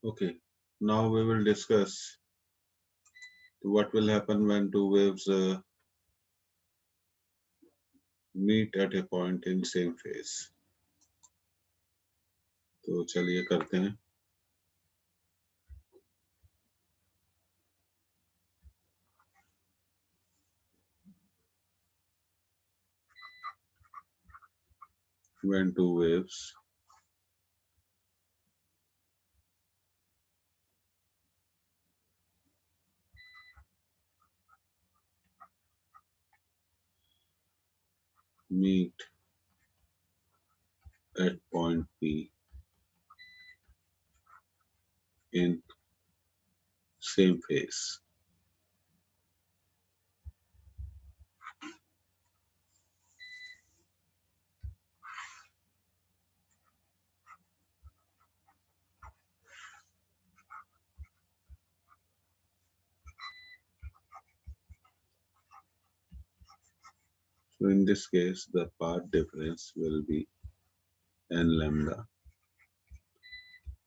Okay, now we will discuss what will happen when two waves meet at a point in same phase. तो चलिए करते हैं. When two waves meet at point P in same phase. So in this case, the path difference will be n lambda,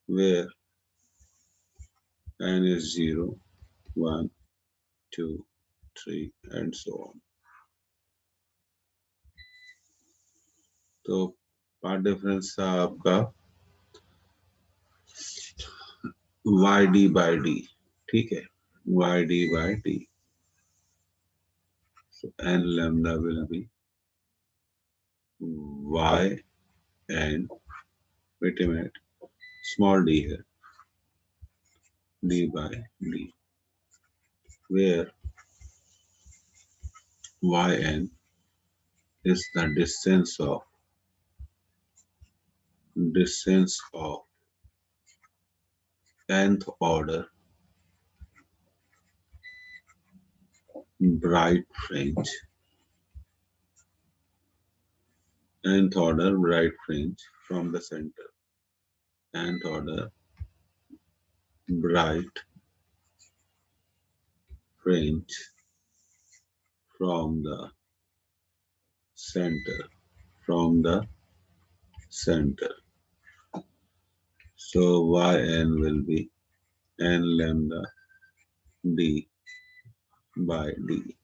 where n is 0, 1, 2, 3, and so on. तो path difference था आपका yd by d, ठीक है, yd by d. So n lambda will be y and wait a minute, small d here, d by d, where yn is the distance of nth order bright fringe, nth order bright fringe from the center, nth order bright fringe from the center, from the center. So yn will be n lambda d by d.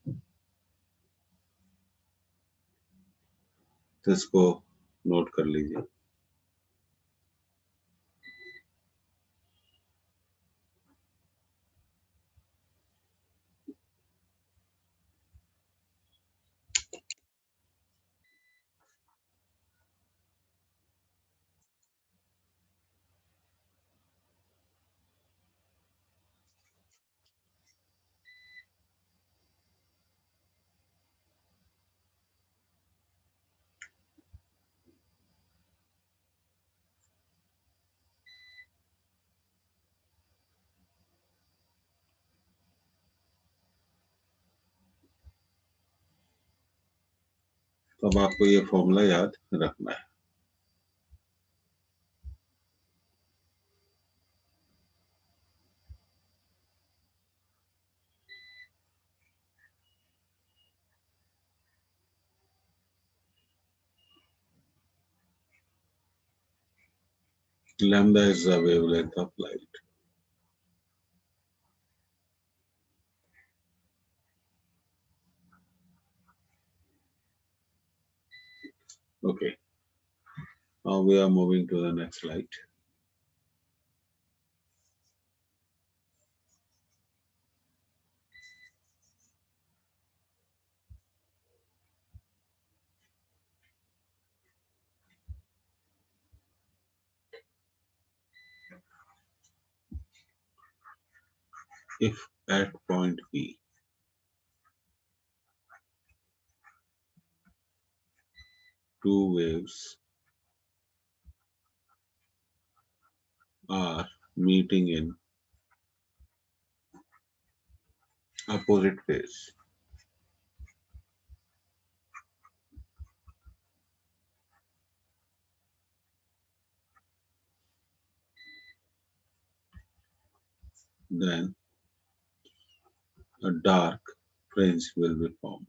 तो इसको note कर लीजिए. तो अब आपको ये formula याद रखना है. Lambda is the wavelength of light. Okay. Now we are moving to the next slide. If at point P two waves are meeting in opposite phase, then a dark fringe will be formed.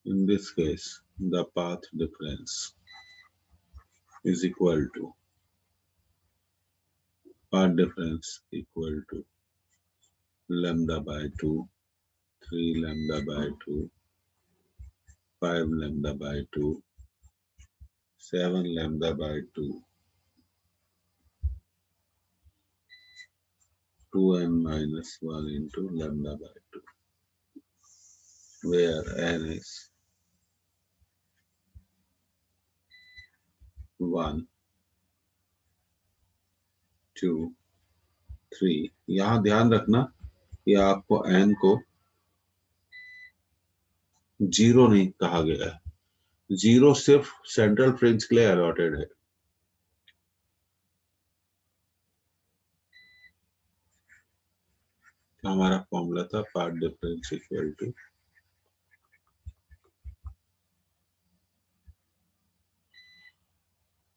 In this case, the path difference is equal to path difference equal to lambda by 2, 3 lambda by 2, 5 lambda by 2, 7 lambda by 2, 2n minus 1 into lambda by 2, where n is 1, 2, 3. यहाँ ध्यान रखना कि आपको n को zero नहीं कहा गया है, जीरो सिर्फ सेंट्रल फ्रिंज के लिए अलॉटेड है। हमारा फॉर्मूला था path difference equal to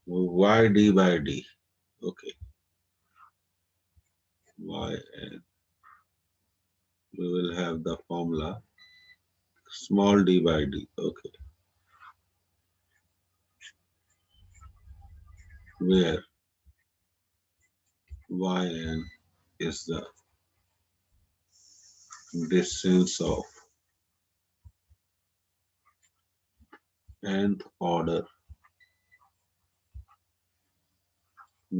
y d by d. Okay, y and we will have the formula small d by d. Okay, where yn is the distance of nth order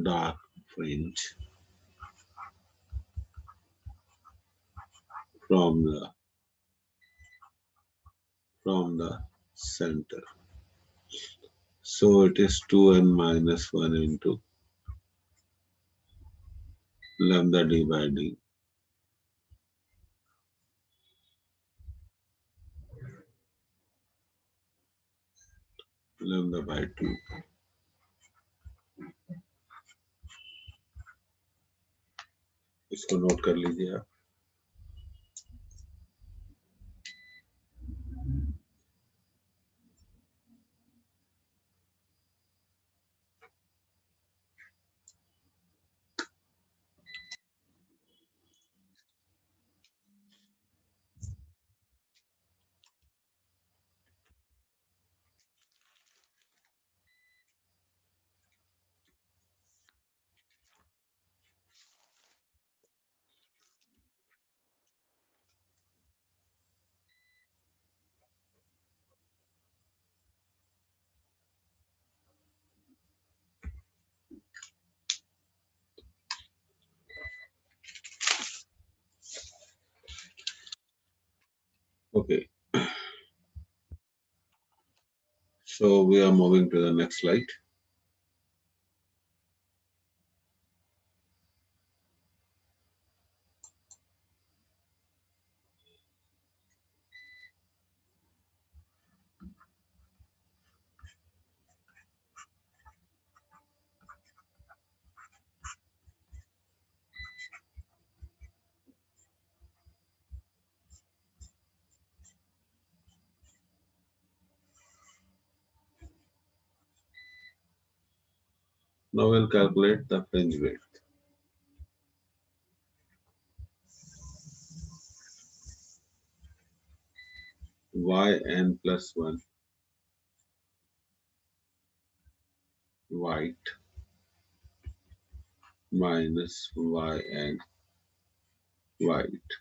dark fringe from the center. So it is 2n minus 1 into lambda d by d. Lambda by 2. इसको note कर लीजिए आप। Okay, so we are moving to the next slide. Now we'll calculate the fringe width. Yn plus 1 white minus yn white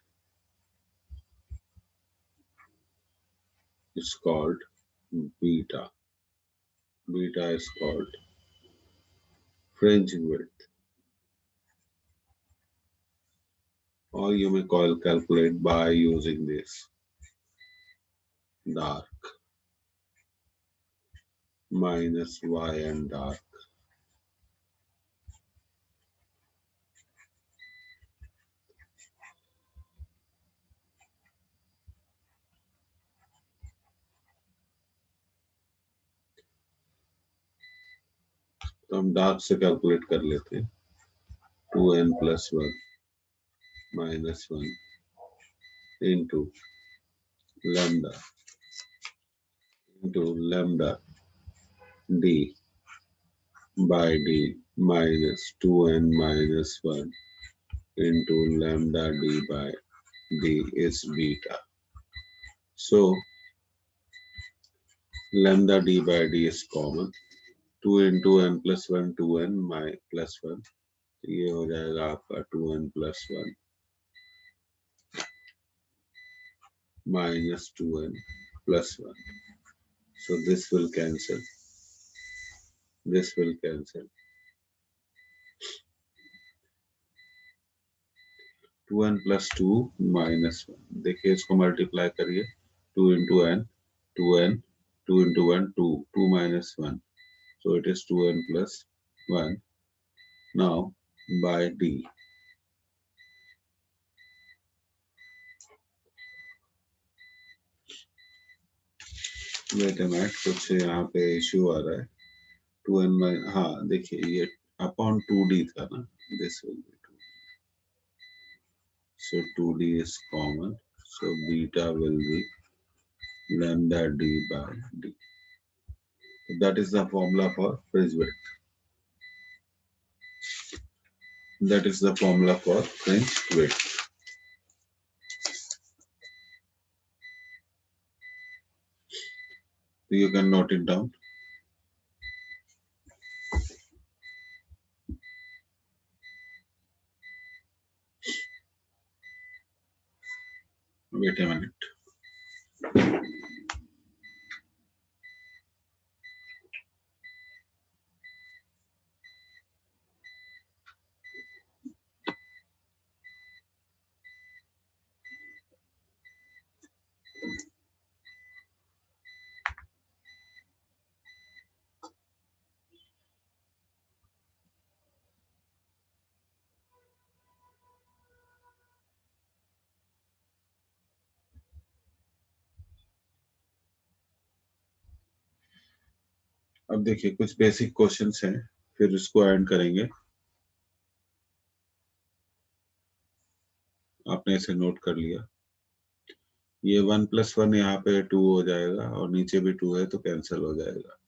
is called beta. Beta is called fringe width, or you may calculate by using this dark minus yn dark तो हम dark से calculate कर लेते हैं 2n plus 1 minus 1 into lambda d by d minus 2n minus 1 into lambda d by d is beta. So lambda d by d is common, 2 into n plus 1 2n my plus 1, ये हो जाएगा आपका 2n plus 1 minus 2n plus 1. So this will cancel. This will cancel. 2n plus 2 minus 1. देखिए इसको multiply करिए. 2 into n, 2n, 2 into 1, 2, 2 minus 1. So it is 2n plus 1. Now by d. Wait a minute, कुछ यहाँ पे issue आ रहा है. 2n minus, हाँ देखिए ये upon 2d था ना. This will be 2. So 2d is common. So beta will be lambda d by d. That is the formula for fringe width. That is the formula for fringe width. So you can note it down. Wait a minute. अब देखिए कुछ basic questions हैं, फिर इसको add करेंगे. आपने इसे note कर लिया. ये 1 plus 1 यहाँ पे 2 हो जाएगा और नीचे भी 2 है तो कैंसिल हो जाएगा.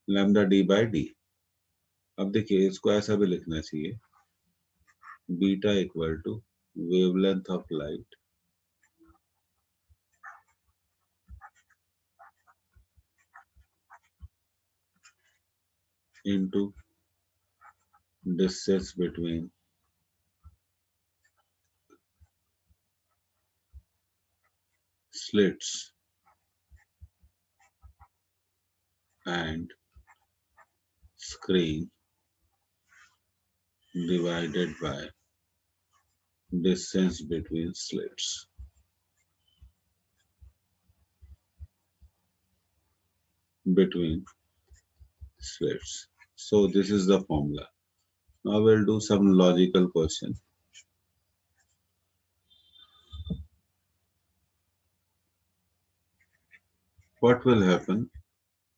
Lambda D by D. अब देखिए इसको ऐसा भी लिखना चाहिए. Beta equal to wavelength of light into distance between slits and screen divided by distance between slits. Between slits. So this is the formula. Now we'll do some logical question. What will happen?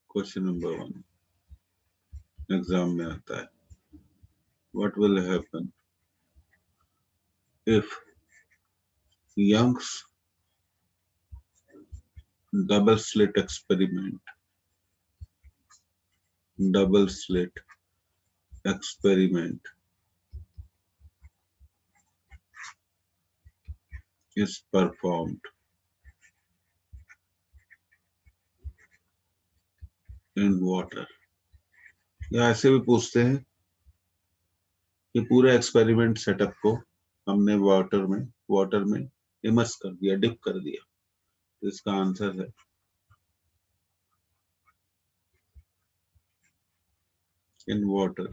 Question number 1. Exam में आता है. What will happen if Young's double slit experiment is performed in water? या ऐसे भी पूछते हैं कि पूरे एक्सपेरिमेंट सेटअप को हमने वाटर में इमर्स कर दिया, डिप कर दिया. तो इसका आंसर है in water.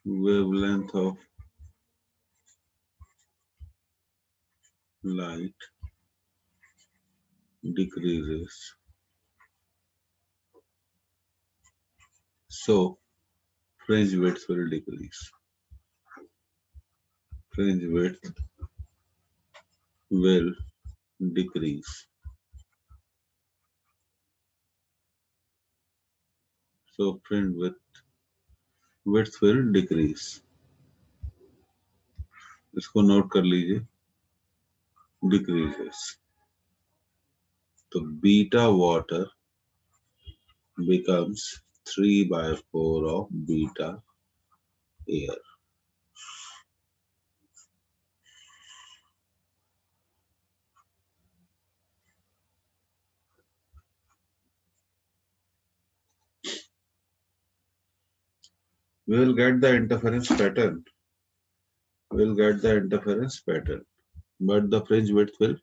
Wavelength of light decreases. So fringe width will decrease. Fringe width will decrease. So fringe width will decrease. इसको नोट कर लीजिए. Decreases. तो beta water becomes 3/4 of beta air. We will get the interference pattern. We will get the interference pattern, but the fringe width will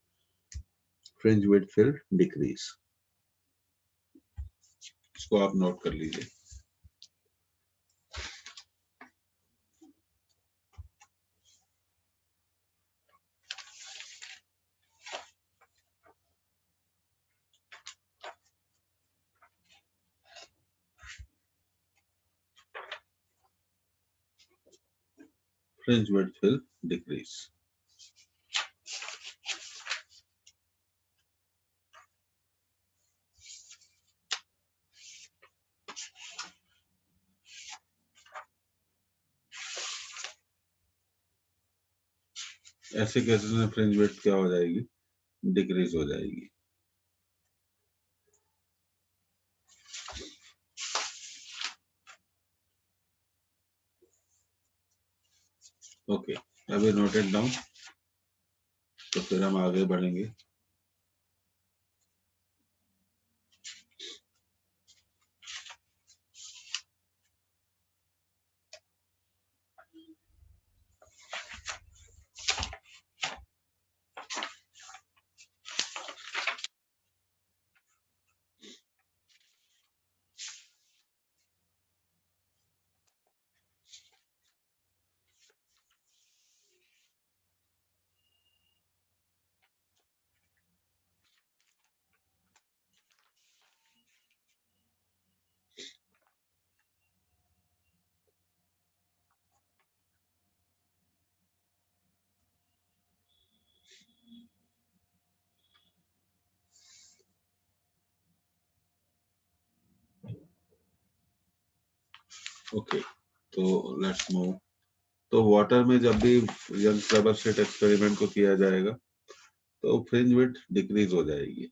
decrease. इसको आप note कर लीजिए. Fringe width will decrease. ऐसे cases में fringe width क्या हो जाएगी? Decrease हो जाएगी. ओके, अभी नोटेड डाउन. तो फिर हम आगे बढ़ेंगे. ओके, तो लेट्स मूव. तो वाटर में जब भी यंग रबर स्लिट एक्सपेरिमेंट को किया जाएगा तो फ्रिंज विड्थ डिक्रीज हो जाएगी.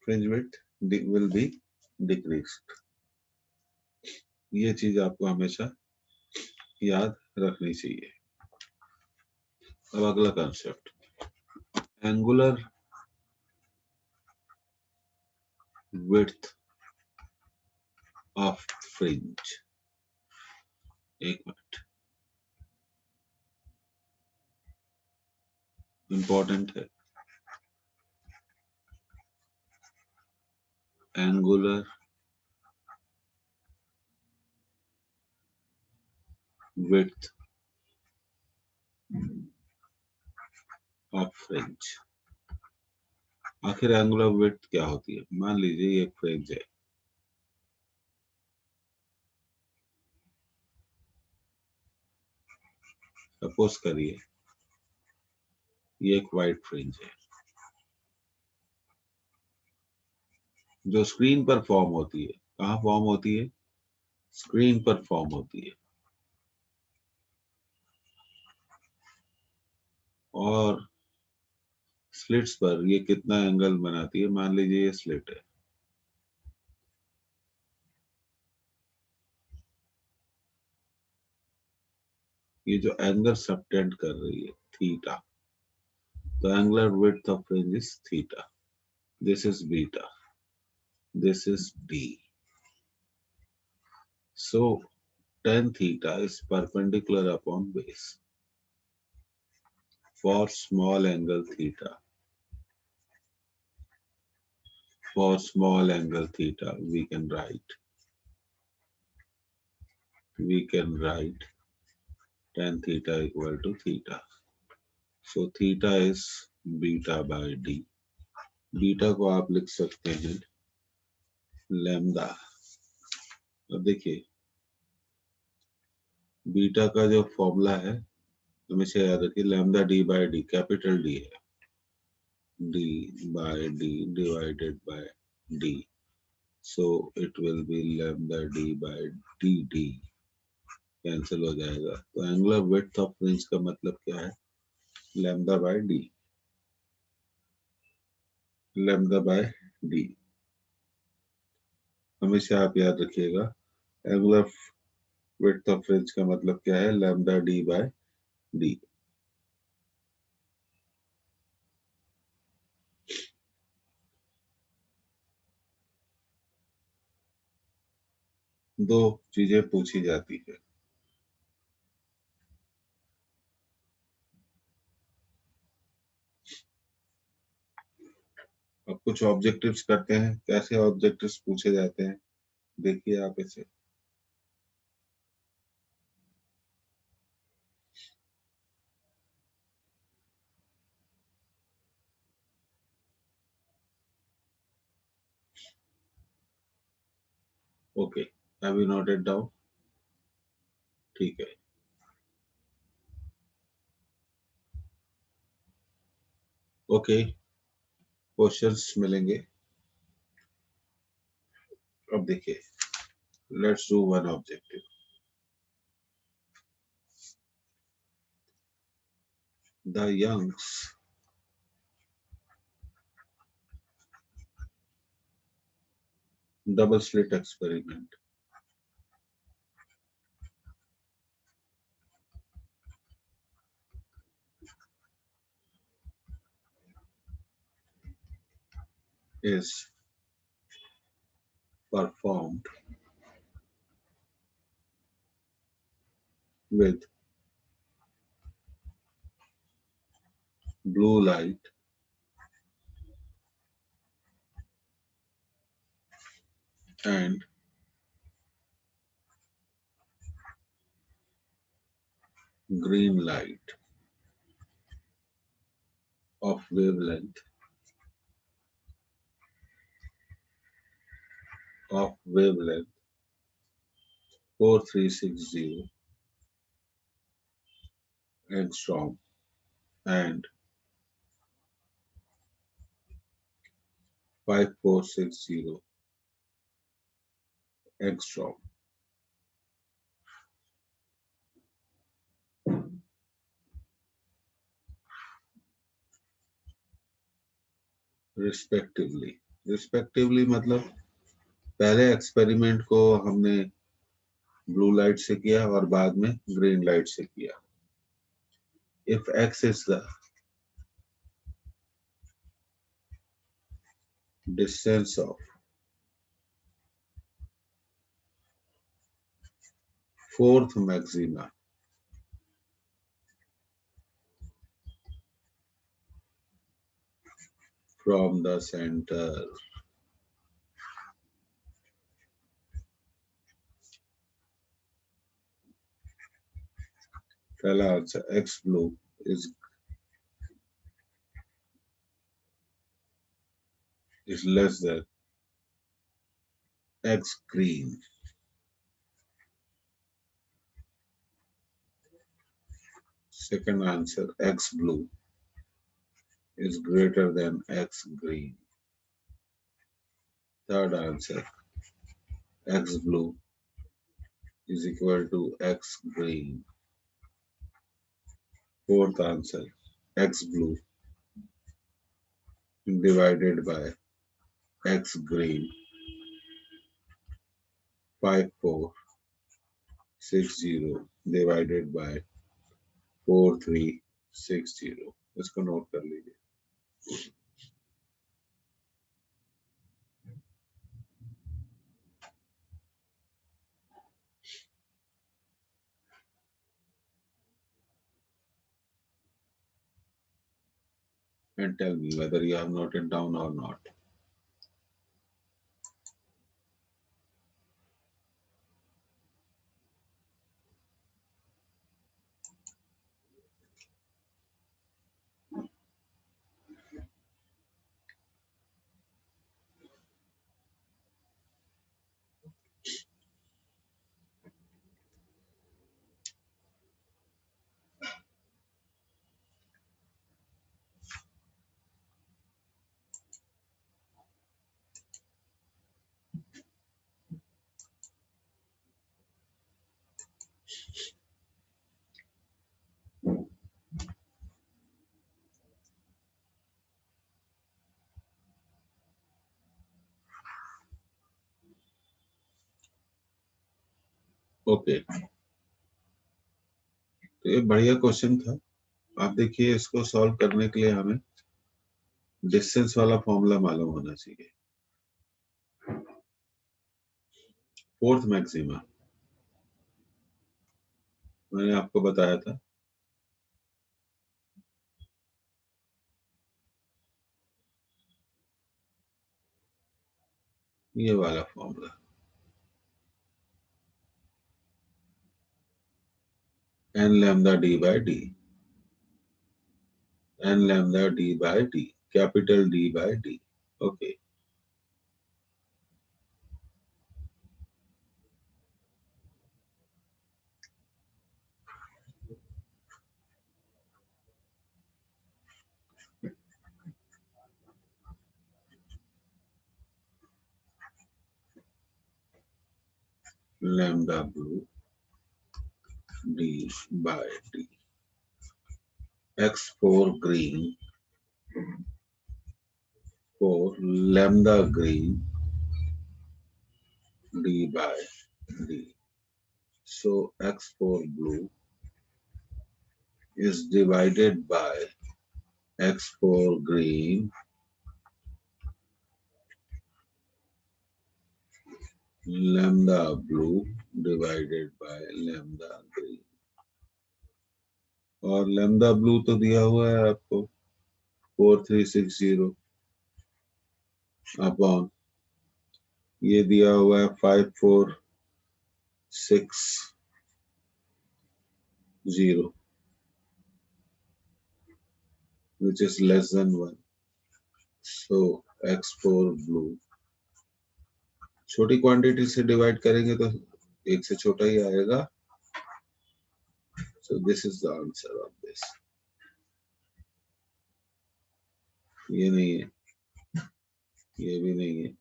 Fringe width will be decrease. ये चीज आपको हमेशा याद रखनी चाहिए. अब अगला concept, angular width of fringe. एक मिनट, इंपॉर्टेंट है. Angular width of fringe. आखिर एंगुलर विड्थ क्या होती है? मान लीजिए ये एक फ्रिंज है. सपोज करिए ये एक वाइट फ्रिंज है जो स्क्रीन पर फॉर्म होती है. कहाँ फॉर्म होती है? स्क्रीन पर फॉर्म होती है. और स्लिट्स पर ये कितना एंगल बनाती है? मान लीजिए ये स्लिट है. ये जो एंगल सबटेंड कर रही है थीटा, तो angular width of fringe is theta. This is beta, this is D. So tan theta is perpendicular upon base. For small angle theta, we can write tan theta equal to theta. So theta is beta by d. Beta को आप लिख सकते हैं lambda. अब देखिए beta का जो formula है हमेशा याद रखिए, lambda D by D, capital D है. D by D divided by D. So it will be lambda d by dd. Cancel हो जाएगा. तो एंगुलर विड्थ ऑफ फ्रिंज का मतलब क्या है? Lambda by D. Lambda by D हमेशा आप याद रखिएगा. एंगुलर विड्थ ऑफ फ्रिंज का मतलब क्या है? Lambda D by D. दो चीजें पूछी जाती है। अब कुछ ऑब्जेक्टिव्स करते हैं, कैसे ऑब्जेक्टिव्स पूछे जाते हैं देखिए आप इसे। Okay, have you noted down? ठीक है। ओके, क्वेश्चंस मिलेंगे। अब देखिए, let's do one objective. The Young's double slit experiment is performed with blue light and green light of wavelength 4360 angstrom and 5460 angstrom respectively। Respectively मतलब पहले experiment को हमने blue light से किया और बाद में ग्रीन लाइट से किया। If x is the distance of fourth maxima from the center, पहला answer x blue is less than x green। Second answer, x blue is greater than x green। Third answer, x blue is equal to x green। Fourth answer, x blue divided by x green, 5460 divided by 4360। इसको note कर लीजिए। And tell me whether you have noted down or not। Okay, तो ये बढ़िया question था। आप देखिए, इसको सॉल्व करने के लिए हमें डिस्टेंस वाला फॉर्मूला मालूम होना चाहिए। फोर्थ मैक्सिमा मैंने आपको बताया था, ये वाला formula, n lambda d by d, n lambda d by d, capital D by d. Okay. Lambda blue d by d. X4 green for lambda green d by d. So X4 blue is divided by X4 green lambda blue divided by lambda green. और lambda blue तो दिया हुआ है आपको 4360 upon ये दिया हुआ है 5460 which is less than 1. So X4 blue छोटी क्वांटिटी से डिवाइड करेंगे तो एक से छोटा ही आएगा. So this is the answer of this. ये नहीं है, ये भी नहीं है.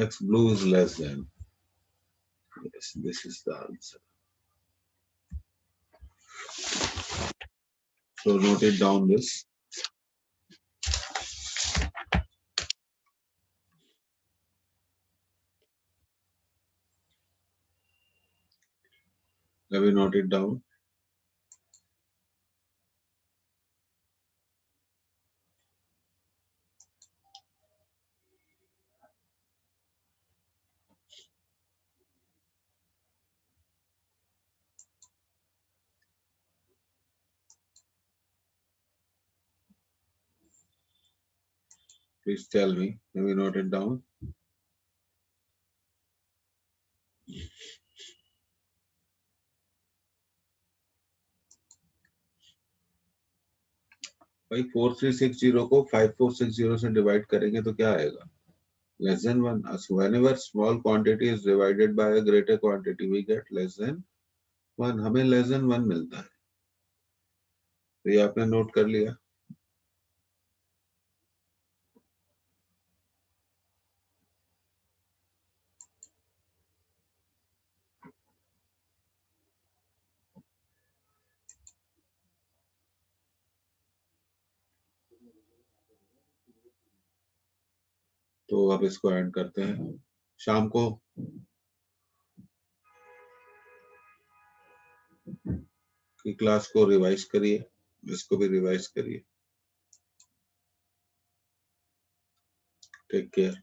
X blue is less than. Yes, this is the answer. So note it down this. Have you noted down? Please tell me. Have you noted down? भाई 4360 को 5460 से डिवाइड करेंगे तो क्या आएगा? Less than 1. So whenever small quantity is divided by a greater quantity, we get less than 1. हमें less than 1 मिलता है. तो ये आपने नोट कर लिया. तो अब इसको एंड करते हैं. शाम को की क्लास को रिवाइज करिए, इसको भी रिवाइज करिए. Take care.